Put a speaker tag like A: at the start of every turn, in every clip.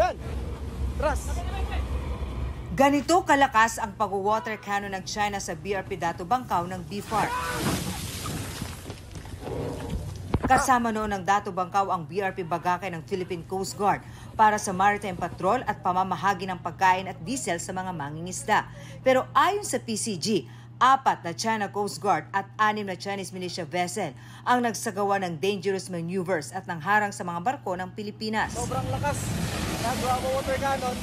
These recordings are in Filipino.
A: Yan! Tras!
B: Ganito kalakas ang pag-water cannon ng China sa BRP Dato Bangkaw ng BFAR. Kasama noon ng Dato Bangkaw ang BRP Bagakay ng Philippine Coast Guard para sa maritime patrol at pamamahagi ng pagkain at diesel sa mga mangingisda. Pero ayon sa PCG, 4 na China Coast Guard at 6 na Chinese militia vessel ang nagsagawa ng dangerous maneuvers at nangharang sa mga barko ng Pilipinas.
A: Sobrang lakas. Nagawa mo water cannon.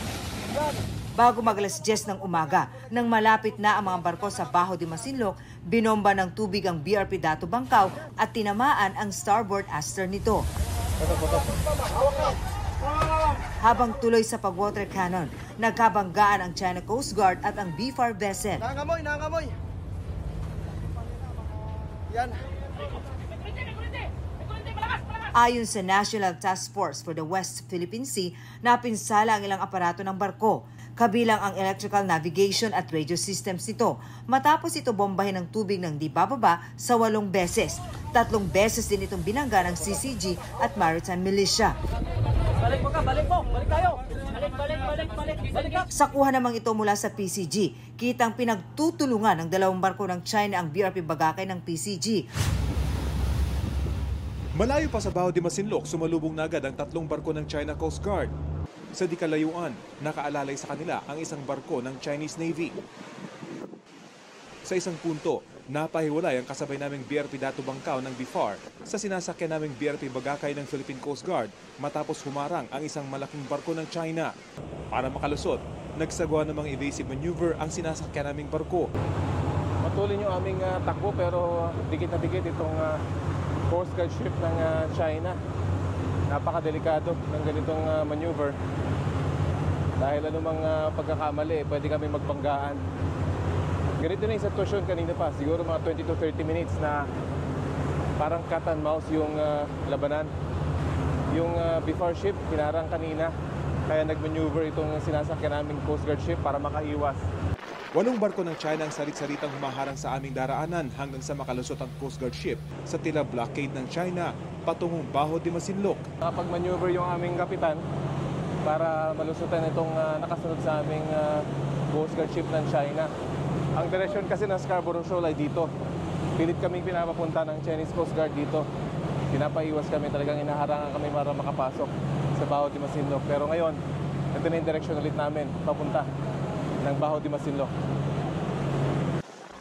A: Yan!
B: Bago mag-alas 10 ng umaga, nang malapit na ang mga barko sa Baho de Masinloc, binomba ng tubig ang BRP Dato Bangkaw at tinamaan ang starboard aster nito. Habang tuloy sa pag-water cannon, nagkabanggaan ang China Coast Guard at ang BFAR vessel.
A: Nangamoy, nangamoy! Yan!
B: Ayon sa National Task Force for the West Philippine Sea, napinsala ang ilang aparato ng barko, kabilang ang electrical navigation at radio systems nito, matapos ito bombahin ng tubig ng di bababa sa 8 beses. 3 beses din itong binangga ng CCG at Maritime Militia.
A: Balik mo ka, balik mo! Balik tayo! Balik ka!
B: Sa kuha namang ito mula sa PCG, kitang pinagtutulungan ng 2 barko ng China ang BRP Bagakay ng PCG.
C: Malayo pa sa Baho de Masinloc, sumalubong na agad ang 3 barko ng China Coast Guard. Sa di kalayuan, nakaalalay sa kanila ang isang barko ng Chinese Navy. Sa isang punto, napahiwalay ang kasabay naming BRP Dato Bangkaw ng BFAR sa sinasakyan naming BRP Bagakay ng Philippine Coast Guard matapos humarang ang isang malaking barko ng China. Para makalusot, nagsagawa ng mga evasive maneuver ang sinasakyan naming barko.
D: Patuloy yung aming takbo pero dikit na dikit itong Coast Guard ship ng China. Napakadelikado ng ganitong maneuver. Dahil anumang pagkakamali, pwede kami magbanggaan. Ganito na yung sitwasyon kanina pa. Siguro mga 20 to 30 minutes na parang cat and mouse yung labanan. Yung BFAR ship, pinarang kanina. Kaya nag-maneuver itong sinasakyan naming Coast Guard ship para makaiwas.
C: 8 barko ng China ang salit-salitang humaharang sa aming daraanan hanggang sa makalusot ang Coast Guard ship sa tila blockade ng China patungong Baho de Masinloc.
D: Nakapag-maneuver yung aming kapitan para malusutan itong nakasunod sa aming Coast Guard ship ng China. Ang direksyon kasi ng Scarborough Shoal ay dito. Pilit kaming pinapapunta ng Chinese Coast Guard dito. Pinapaiwas kami, talagang inaharangan kami para makapasok sa Baho de Masinloc. Pero ngayon, ito na yung direksyon ulit namin, papunta ng Baho de Masinloc.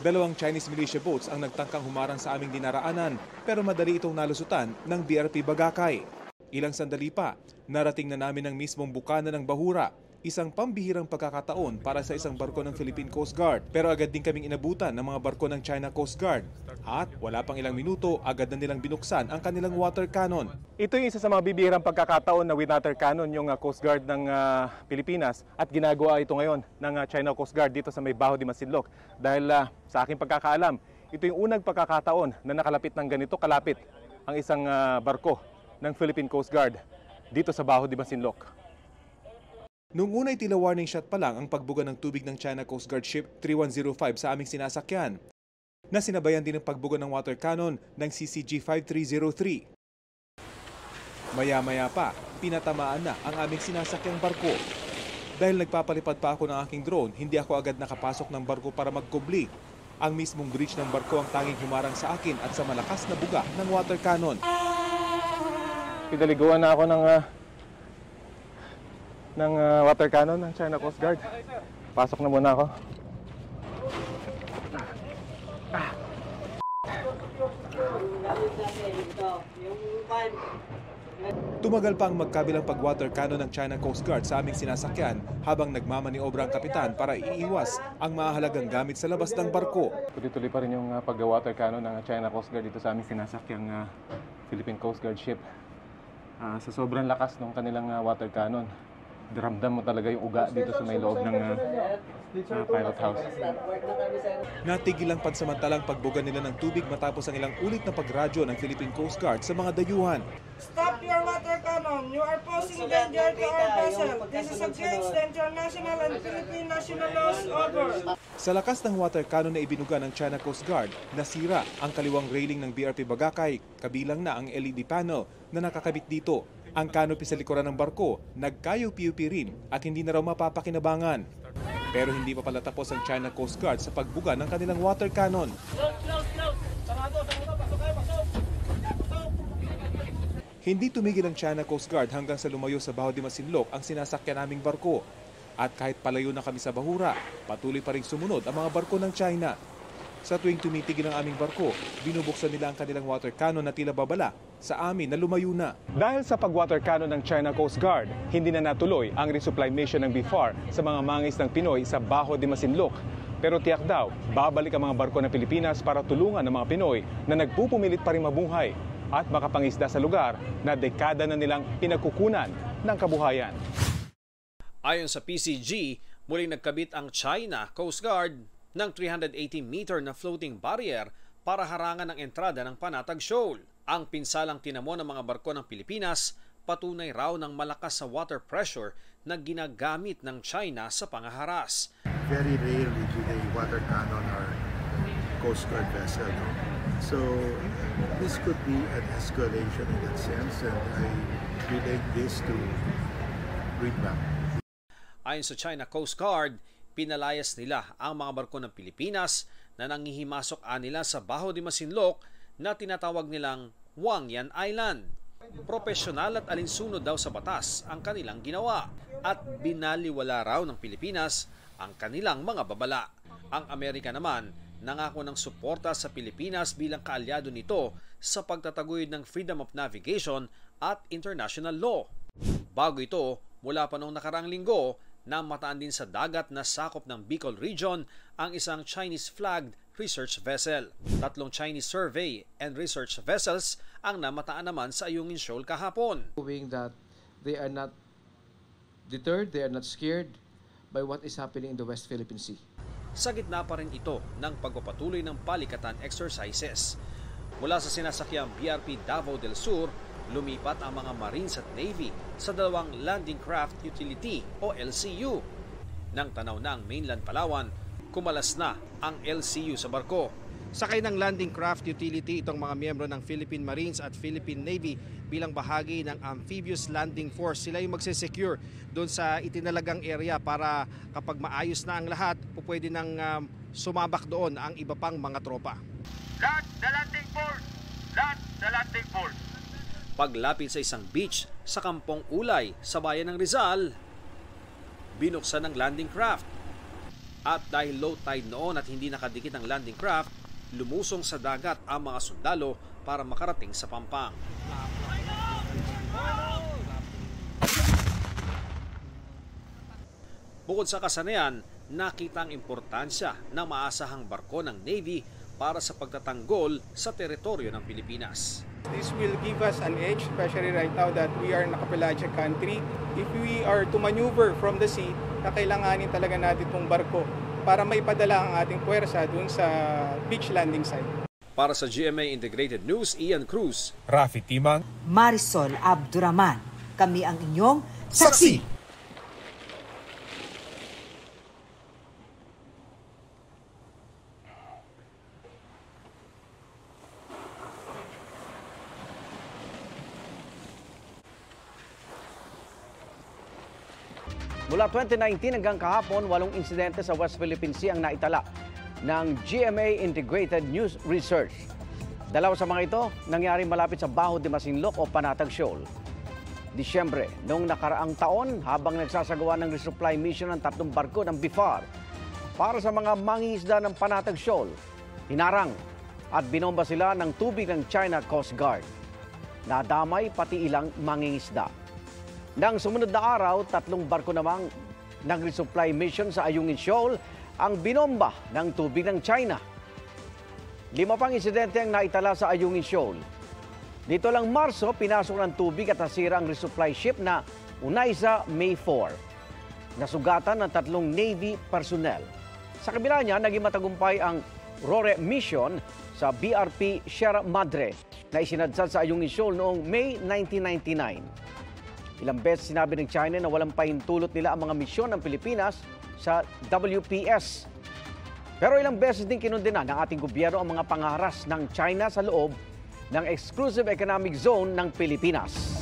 C: 2 Chinese militia boats ang nagtangkang humarang sa aming dinaraanan pero madali itong nalusutan ng BRP Bagakay. Ilang sandali pa, narating na namin ang mismong bukana ng Bahura, isang pambihirang pagkakataon para sa isang barko ng Philippine Coast Guard. Pero agad din kaming inabutan ng mga barko ng China Coast Guard. At wala pang ilang minuto, agad na nilang binuksan ang kanilang water cannon.
D: Ito yung isa sa mga bibihirang pagkakataon na with water cannon yung Coast Guard ng Pilipinas at ginagawa ito ngayon ng China Coast Guard dito sa may Baho de Masinloc. Dahil sa aking pagkakaalam, ito yung unang pagkakataon na nakalapit ng ganito kalapit ang isang barko ng Philippine Coast Guard dito sa Baho de Masinloc.
C: Noong una'y tila warning shot pa lang ang pagbuga ng tubig ng China Coast Guard Ship 3105 sa aming sinasakyan, na sinabayan din ang pagbuga ng water cannon ng CCG 5303. Maya-maya pa, pinatamaan na ang aming sinasakyang barko. Dahil nagpapalipad pa ako ng aking drone, hindi ako agad nakapasok ng barko para magkubli. Ang mismong bridge ng barko ang tanging humarang sa akin at sa malakas na buga ng water cannon.
D: Pinaliguan na ako ng water cannon ng China Coast Guard. Pasok na muna ako.
C: Tumagal pa ang magkabilang pag-water cannon ng China Coast Guard sa aming sinasakyan habang nagmamaniobra ang kapitan para iiwas ang mahalagang gamit sa labas ng barko.
D: Tuloy-tuloy pa rin yung pag-water cannon ng China Coast Guard dito sa aming sinasakyang Philippine Coast Guard ship. Sa sobrang lakas ng kanilang water cannon, ramdam mo talaga yung uga dito sa may loob ng pilot house.
C: Natigil ang pansamantalang pagbuga nila ng tubig matapos ang ilang ulit na pagradyo ng Philippine Coast Guard sa mga dayuhan.
E: Stop your water cannon. You are posing danger to our vessel. This is against the international and Philippine national laws. Over.
C: Sa lakas ng water cannon na ibinuga ng China Coast Guard, nasira ang kaliwang railing ng BRP Bagakay, kabilang na ang LED panel na nakakabit dito. Ang canopy sa likuran ng barko, nagkayo-piupi rin at hindi na raw mapapakinabangan. Pero hindi pa pala tapos ang China Coast Guard sa pagbuga ng kanilang water cannon. Hindi tumigil ang China Coast Guard hanggang sa lumayo sa Baho de Masinloc ang sinasakyan naming barko. At kahit palayo na kami sa bahura, patuloy pa rin sumunod ang mga barko ng China. Sa tuwing tumitigil ang aming barko, binubuksan nila ang kanilang water cannon na tila babala sa amin na lumayo na. Dahil sa pag-water cannon ng China Coast Guard, hindi na natuloy ang resupply mission ng BFAR sa mga mangingisdang Pinoy sa Baho de Masinloc. Pero tiyak daw, babalik ang mga barko ng Pilipinas para tulungan ang mga Pinoy na nagpupumilit pa rin mabuhay at makapangisda sa lugar na dekada na nilang pinagkukunan ng kabuhayan.
F: Ayon sa PCG, muling nagkabit ang China Coast Guard ng 380-meter na floating barrier para harangan ang entrada ng Panatag Shoal. Ang pinsalang tinamo ng mga barko ng Pilipinas, patunay raw ng malakas sa water pressure na ginagamit ng China sa pangaharas.
G: Very rarely do they water cannon our Coast Guard vessel. No? So this could be an escalation in that sense, and I relate this to Greenbank.
F: Ayon sa China Coast Guard, pinalayas nila ang mga barko ng Pilipinas na nangihimasok nila sa Baho de Masinloc na tinatawag nilang Wangyan Island. Profesional at alinsunod daw sa batas ang kanilang ginawa at binaliwala raw ng Pilipinas ang kanilang mga babala. Ang Amerika naman nangako ng suporta sa Pilipinas bilang kaalyado nito sa pagtataguyod ng freedom of navigation at international law. Bago ito, mula pa noong nakaraang linggo, namataan din sa dagat na sakop ng Bicol Region ang isang Chinese-flagged research vessel. 3 Chinese survey and research vessels ang namataan naman sa Ayungin Shoal kahapon.
H: Showing that they are not deterred, they are not scared by what is happening in the West Philippine Sea.
F: Sa gitna pa rin ito ng pagpapatuloy ng palikatan exercises. Mula sa sinasakyang BRP Davao del Sur, lumipat ang mga Marines at Navy sa 2 Landing Craft Utility o LCU. Nang tanaw na ang mainland Palawan, kumalas na ang LCU sa barko.
I: Sakay ng Landing Craft Utility itong mga miyembro ng Philippine Marines at Philippine Navy bilang bahagi ng Amphibious Landing Force. Sila yung magsisecure doon sa itinalagang area para kapag maayos na ang lahat, pwede nang sumabak doon ang iba pang mga tropa.
J: Land the landing force! Land the landing force!
F: Paglapit sa isang beach sa Kampong Ulay sa bayan ng Rizal, binuksan ang landing craft. At dahil low tide noon at hindi nakadikit ang landing craft, lumusong sa dagat ang mga sundalo para makarating sa Pampang. Bukod sa kasanayan, nakita ang importansya ng maasahang barko ng Navy para sa pagtatanggol sa teritoryo ng Pilipinas.
K: This will give us an edge, especially right now that we are in a pelagic country. If we are to maneuver from the sea, kailanganin talaga natin itong barko para maipadala ang ating puwersa dun sa beach landing site.
F: Para sa GMA Integrated News, Ian Cruz,
C: Rafi Timang,
B: Marisol Abduraman, kami ang inyong saksi.
A: Mula 2019 hanggang kahapon, 8 insidente sa West Philippine Sea ang naitala ng GMA Integrated News Research. 2 sa mga ito nangyari malapit sa Baho de Masinloc o Panatag Shoal. Disyembre, noong nakaraang taon, habang nagsasagawa ng resupply mission ng 3 barko ng BFAR para sa mga mangingisda ng Panatag Shoal, hinarang at binomba sila ng tubig ng China Coast Guard. Nadamay pati ilang mangingisda. Nang sumunod na araw, 3 barko namang nag-resupply mission sa Ayungin Shoal ang binomba ng tubig ng China. 5 pang insidente ang naitala sa Ayungin Shoal. Dito lang Marso, pinasok ng tubig at nasira ang resupply ship na Unaiza May 4. Nasugatan ng 3 Navy personnel. Sa kabila niya, naging matagumpay ang RORE mission sa BRP Sierra Madre na isinadsad sa Ayungin Shoal noong May 1999. Ilang beses sinabi ng China na walang pahintulot nila ang mga misyon ng Pilipinas sa WPS. Pero ilang beses din kinundena ng ating gobyerno ang mga pangaharas ng China sa loob ng Exclusive Economic Zone ng Pilipinas.